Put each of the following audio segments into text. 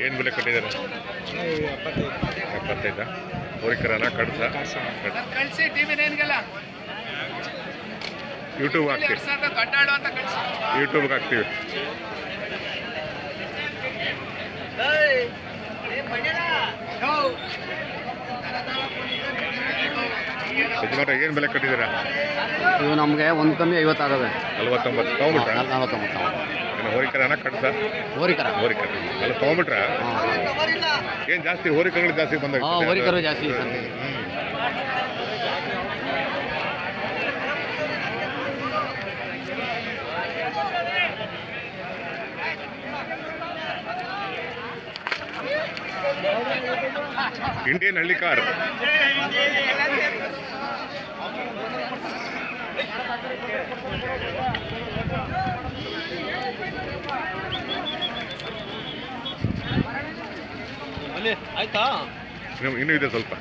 ಏನು ಬೆಲೆ ಕಟ್ಟಿದ್ದಾರೆ? 75. ಹೋರಿಕರನ ಕಡ್ಸ ಯೂಟ್ಯೂಬ್ ಹಾಕ್ತೀವಿ, ಯೂಟ್ಯೂಬ್ಗೆ ಹಾಕ್ತೀವಿ. ಯಜಮಾನ್ರೆ ಏನು ಬೆಲೆ ಕಟ್ಟಿದ್ದೀರಾ? ಇವು ನಮಗೆ ಒಂದು ಕಮ್ಮಿ 50 ಆಗವೆ. 49 ತೊಗೊಂಬಿಟ್ರ? 49. ಏನು ಹೋರಿಕರನ ಕಡ್ಸ? ಹೋರಿಕರ ಅಲ್ಲ ತೊಗೊಂಬಿಟ್ರ? ಏನು ಜಾಸ್ತಿ ಹೋರಿಕರಗಳು ಜಾಸ್ತಿ ಬಂದಾಗ? ಹೋರಿಕರು ಜಾಸ್ತಿ. ಇಂಡಿಯನ್ ಹಳ್ಳಿ ಕಾರ್. ಆಯ್ತಾ? ಇನ್ನೂ ಇದೆ ಸ್ವಲ್ಪ.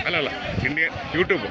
ಅಲ್ಲಲ್ಲ, ಇಂಡಿಯನ್ ಯೂಟ್ಯೂಬ್.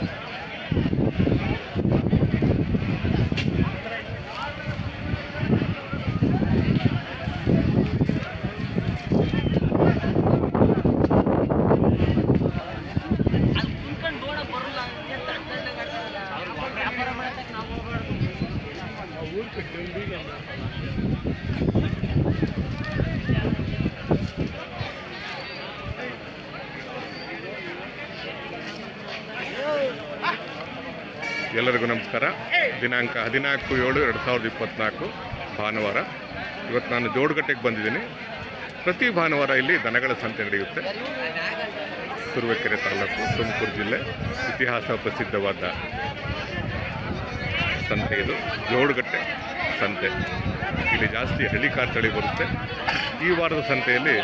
ಎಲ್ಲರಿಗೂ ನಮಸ್ಕಾರ. ದಿನಾಂಕ 14/7/2024 ಭಾನುವಾರ. ಇವತ್ತು ನಾನು ಜೋಡುಗಟ್ಟೆಗೆ ಬಂದಿದ್ದೀನಿ. ಪ್ರತಿ ಭಾನುವಾರ ಇಲ್ಲಿ ದನಗಳ ಸಂತೆ ನಡೆಯುತ್ತೆ. ತುರುವೇಕೆರೆ ತಾಲೂಕು, ತುಮಕೂರು ಜಿಲ್ಲೆ. ಇತಿಹಾಸ ಪ್ರಸಿದ್ಧವಾದ ಸಂತೆ ಇದು, ಜೋಡುಗಟ್ಟೆ ಸಂತೆ. ಇಲ್ಲಿ ಜಾಸ್ತಿ ಹಳ್ಳಿ ಕಾರ್ ತಳಿ ಬರುತ್ತೆ. ಈ ವಾರದ ಸಂತೆಯಲ್ಲಿ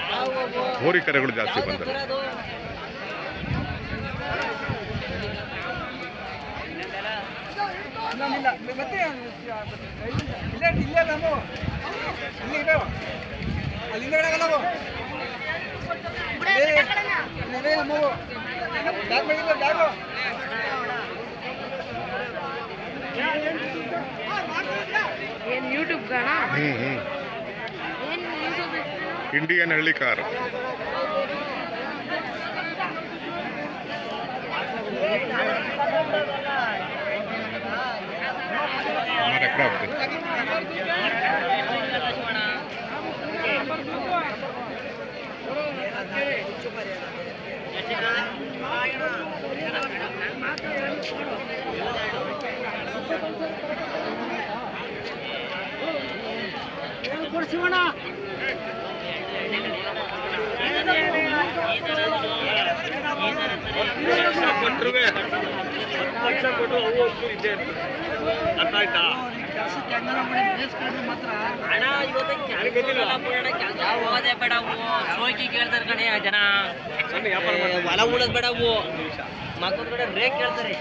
ಹೋರಿಕರೆಗಳು ಜಾಸ್ತಿ ಬಂದರು. ಇಂಡಿಯನ್ ಹಳ್ಳಿ ಕಾರ್. ಕೇಳ್ತಾರೆ ಕಣೆ ಜನ, ಹೊಲ ಉಳದ್ ಬೇಡವು ಮಕ್ಕಳ ಕಡೆ ಬ್ರೇಕ್ ಕೇಳ್ತಾರೆ.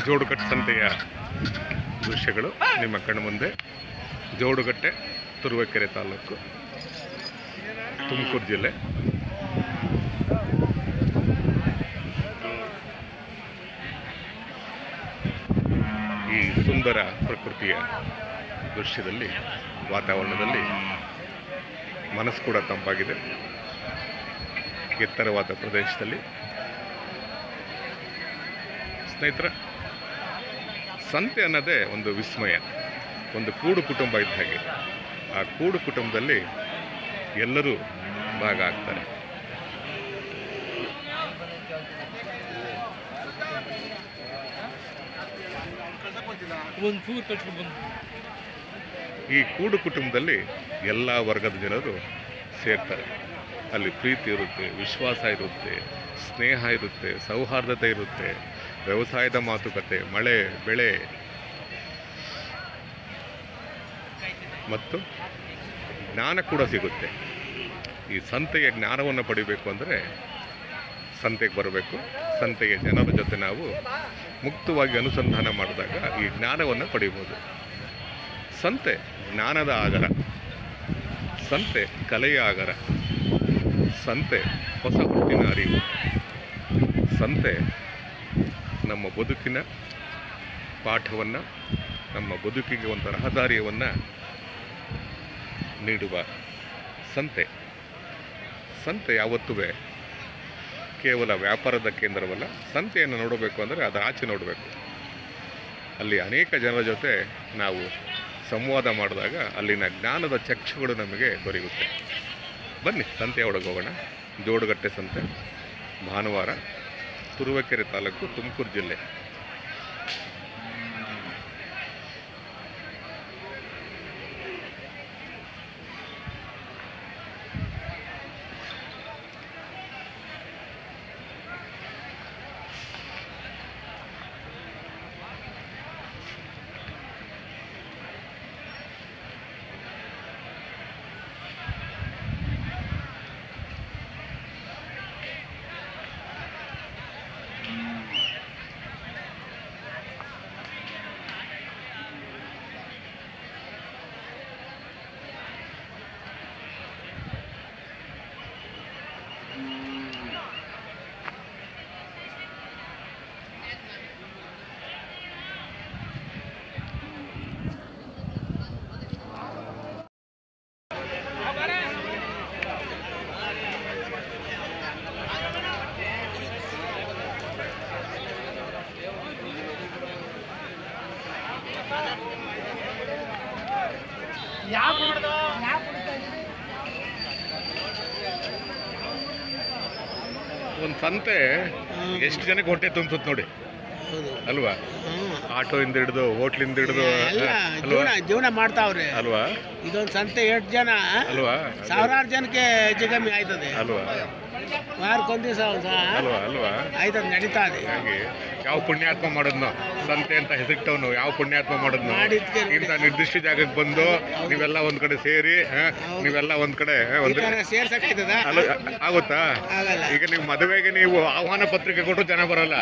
ಜೋಡುಗಟ್ಟೆ ಸಂತೆಯ ದೃಶ್ಯಗಳು ನಿಮ್ಮ ಕಣ್ಣು ಮುಂದೆ. ಜೋಡುಗಟ್ಟೆ, ತುರುವೇಕೆರೆ ತಾಲೂಕು, ತುಮಕೂರು ಜಿಲ್ಲೆ. ಈ ಸುಂದರ ಪ್ರಕೃತಿಯ ದೃಶ್ಯದಲ್ಲಿ, ವಾತಾವರಣದಲ್ಲಿ ಮನಸ್ಸು ಕೂಡ ತಂಪಾಗಿದೆ. ಎತ್ತರವಾದ ಪ್ರದೇಶದಲ್ಲಿ ಸ್ನೇಹಿತರ, ಸಂತೆ ಅನ್ನೋದೇ ಒಂದು ವಿಸ್ಮಯ, ಒಂದು ಕೂಡು ಕುಟುಂಬ ಇದ್ದ ಹಾಗೆ. ಆ ಕೂಡು ಕುಟುಂಬದಲ್ಲಿ ಎಲ್ಲರೂ ಭಾಗ ಆಗ್ತಾರೆ. ಈ ಕೂಡು ಕುಟುಂಬದಲ್ಲಿ ಎಲ್ಲ ವರ್ಗದ ಜನರು ಸೇರ್ತಾರೆ. ಅಲ್ಲಿ ಪ್ರೀತಿ ಇರುತ್ತೆ, ವಿಶ್ವಾಸ ಇರುತ್ತೆ, ಸ್ನೇಹ ಇರುತ್ತೆ, ಸೌಹಾರ್ದತೆ ಇರುತ್ತೆ, ವ್ಯವಸಾಯದ ಮಾತುಕತೆ, ಮಳೆ ಬೆಳೆ ಮತ್ತು ಜ್ಞಾನ ಕೂಡ ಸಿಗುತ್ತೆ. ಈ ಸಂತೆಯ ಜ್ಞಾನವನ್ನು ಪಡಿಬೇಕು ಅಂದರೆ ಸಂತೆಗೆ ಬರಬೇಕು. ಸಂತೆಯ ಜನರ ಜೊತೆ ನಾವು ಮುಕ್ತವಾಗಿ ಅನುಸಂಧಾನ ಮಾಡಿದಾಗ ಈ ಜ್ಞಾನವನ್ನು ಪಡಿಬೋದು. ಸಂತೆ ಜ್ಞಾನದ ಆಗರ, ಸಂತೆ ಕಲೆಯ ಆಗರ, ಸಂತೆ ಹೊಸ ಹುಟ್ಟಿನ ಅರಿವು, ಸಂತೆ ನಮ್ಮ ಬದುಕಿನ ಪಾಠವನ್ನು, ನಮ್ಮ ಬದುಕಿಗೆ ಒಂದು ರಹದಾರಿಯನ್ನು ನೀಡುವ ಸಂತೆ. ಸಂತೆ ಯಾವತ್ತೂ ಕೇವಲ ವ್ಯಾಪಾರದ ಕೇಂದ್ರವಲ್ಲ. ಸಂತೆಯನ್ನು ನೋಡಬೇಕು ಅಂದರೆ ಅದರ ಆಚೆ ನೋಡಬೇಕು. ಅಲ್ಲಿ ಅನೇಕ ಜನರ ಜೊತೆ ನಾವು ಸಂವಾದ ಮಾಡಿದಾಗ ಅಲ್ಲಿನ ಜ್ಞಾನದ ಚಕ್ಷುಗಳು ನಮಗೆ ದೊರೆಯುತ್ತೆ. ಬನ್ನಿ ಸಂತೆಯ ಒಳಗೆ ಹೋಗೋಣ. ಜೋಡುಗಟ್ಟೆ ಸಂತೆ, ಭಾನುವಾರ, ತುರುವೇಕೆರೆ ತಾಲೂಕು, ತುಮಕೂರು ಜಿಲ್ಲೆ. ಒಂದು ಸಂತೆ ಎಷ್ಟು ಜನಕ್ಕೆ ಹೊಟ್ಟೆ ತುಂಬಿಸುತ್ತೆ ನೋಡಿ ಅಲ್ವಾ? ಆಟೋಯಿಂದ ಹಿಡಿದು ಹೋಟ್ಲಿಂದ ಹಿಡಿದು ಜೀವನ ಮಾಡ್ತಾವ್ರೆ ಅಲ್ವಾ? ಇದೊಂದು ಸಂತೆ 8 ಜನ ಅಲ್ವಾ? ಸಾವಿರಾರು ಜನಕ್ಕೆ ಹೆಚ್ಚು ಕಮ್ಮಿ ಆಯ್ತದೆ. ಅಲ್ವಾ? ವಾರಕ್ಕೊಂದ್ ದಿವಸ ಅಲ್ವಾ? ಅಲ್ವಾ? ಆಯ್ತದ ನಡೀತಾ ಇದೆ. ಹಾಗೆ ಯಾವ ಪುಣ್ಯಾತ್ಮ ಮಾಡೋದ್ನು ಸಂತೆ ಅಂತ ಹೆಸರಿಟ್ಟವನು? ಯಾವ ಪುಣ್ಯಾತ್ಮ ಮಾಡೋದ್ನು? ಇಂಥ ನಿರ್ದಿಷ್ಟ ಜಾಗಕ್ಕೆ ಬಂದು ನೀವೆಲ್ಲ ಒಂದ್ ಕಡೆ ಸೇರಿ ನೀವೆಲ್ಲ ಒಂದ್ ಕಡೆ ಸೇರ್ಸಕ್ಕಾಯ್ತದ? ಆಗುತ್ತಾ? ಈಗ ನೀವು ಮದುವೆಗೆ ನೀವು ಆಹ್ವಾನ ಪತ್ರಿಕೆ ಕೊಟ್ಟು ಜನ ಬರಲ್ಲ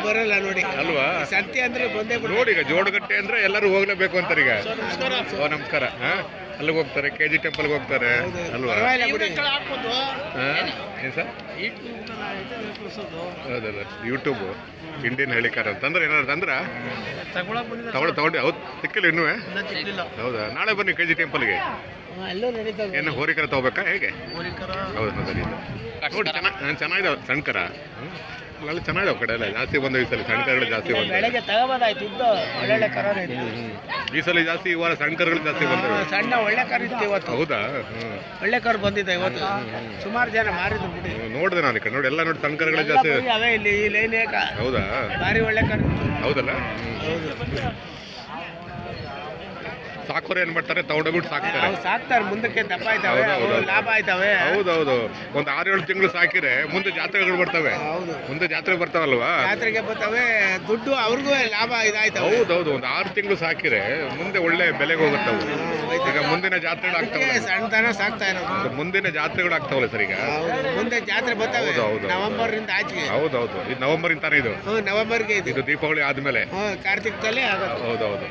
ನೋಡಿ ಅಲ್ವಾ? ಸಂತೆ ಅಂದ್ರೆ ಬಂದೇ ನೋಡಿ, ಈಗ ಜೋಡುಗಟ್ಟೆ ಅಂದ್ರೆ ಎಲ್ಲರೂ ಹೋಗ್ಲೇಬೇಕು ಅಂತಾರೆ. ಈಗ ಓ ನಮಸ್ಕಾರ, ಅಲ್ಲಿಗೆ ಹೋಗ್ತಾರೆ, KG ಟೆಂಪಲ್ಗೆ ಹೋಗ್ತಾರೆ ಅಲ್ವಾ? ಏನ್ ಸರ್? ಹೌದಲ್ಲ, ಯೂಟ್ಯೂಬ್ ಇಂಡಿಯನ್ ಹೇಳಿಕಾರ ಅಂತಂದ್ರೆ ಏನಾದ್ರು ಅಂದ್ರೆ ತಗೊಂಡು ಹೌದು ಸಿಕ್ಕಿಲ್ಲ ಇನ್ನೂ? ಹೌದಾ? ನಾಳೆ ಬನ್ನಿ KG ಟೆಂಪಲ್ಗೆ. ಏನು ಹೋರಿಕರ ತಗೋಬೇಕಾ ಹೇಗೆ? ಹೌದು ನೋಡಿ ಚೆನ್ನಾಗಿದಾವೆ ಸಣ್ಕರ. ಅಲ್ಲಿ ಚೆನ್ನಾಗಿದಾವೆ ಕಡೆ ಎಲ್ಲ ಜಾಸ್ತಿ ಬಂದ ಈ ಸಲ ಸಣ್ಕರಗಳು ಜಾಸ್ತಿ ಬಂದ. ಈ ಸಲ ಜಾಸ್ತಿ ಈ ವಾರ ಸಣ್ಕರಗಳು ಜಾಸ್ತಿ ಬಂದವೆ. ಸಣ್ಣ ಒಳ್ಳೆ ಕರ್ ಇತ್ತು ಇವತ್ತು. ಹೌದಾ? ಒಳ್ಳೆ ಕರ್ ಬಂದಿದೆ ಇವತ್ತು. ಸುಮಾರು ಜನ ಮಾರಿದ್ರು ಬಿಡಿ. ನೋಡಿದೆ ನಾನು ಈ ಕಡೆ ನೋಡಿ ಎಲ್ಲ ನೋಡಿ ಸಣ್ಕರಗಳು ಜಾಸ್ತಿ. ಅವೇ ಇಲ್ಲಿ ಈ ಲೈನ್ ಹೌದಾ? ಭಾರಿ ಒಳ್ಳೆ ಕರ್. ಹೌದಲ್ಲ? ಹೌದು. ಸಾಕೋರು ಏನ್ ಮಾಡ್ತಾರೆ, ತಗೊಂಡೋಗ್ಬಿಟ್ಟು ಸಾಕ್ತಾರೆ. ಮುಂದಕ್ಕೆ ದಪ್ಪ ಆಯ್ತವೆ, ಲಾಭ ಆಯ್ತವೆ. ಹೌದೌದು. ಒಂದು 6-7 ತಿಂಗಳು ಸಾಕಿದ್ರೆ ಮುಂದೆ ಜಾತ್ರೆಗಳು ಬರ್ತವೆ. ಮುಂದೆ ಜಾತ್ರೆ ಬರ್ತಾವಲ್ವಾ? ಜಾತ್ರೆಗೆ ಬರ್ತವೆ, ದುಡ್ಡು ಅವ್ರಿಗೂ ಲಾಭ ಇದಾಯ್ತವೆ. ಹೌದೌದು. ಒಂದು 6 ತಿಂಗಳು ಸಾಕಿದ್ರೆ ಮುಂದೆ ಒಳ್ಳೆ ಬೆಲೆಗೆ ಹೋಗುತ್ತವೆ. ಈಗ ಮುಂದಿನ ಜಾತ್ರೆಗಳು ಆಗ್ತಾವೆ. ಸಣ್ಣತನ ಸಾಕ್ತಾ ಇರೋದು. ಮುಂದಿನ ಜಾತ್ರೆಗಳು ಆಗ್ತಾವಲ್ಲ ಸರ್? ಈಗ ಮುಂದೆ ಜಾತ್ರೆ ಬರ್ತವೆ ನವೆಂಬರ್ ಇಂದ ಆಚೆಗೆ. ಹೌದೌದು. ಇದು ನವೆಂಬರ್ ಇಂತಾನೆ. ಇದು ನವೆಂಬರ್ಗೆ ಇದು ದೀಪಾವಳಿ ಆದ್ಮೇಲೆ ಕಾರ್ತಿಕದಲ್ಲಿ ಆಗುತ್ತೆ. ಹೌದೌದು.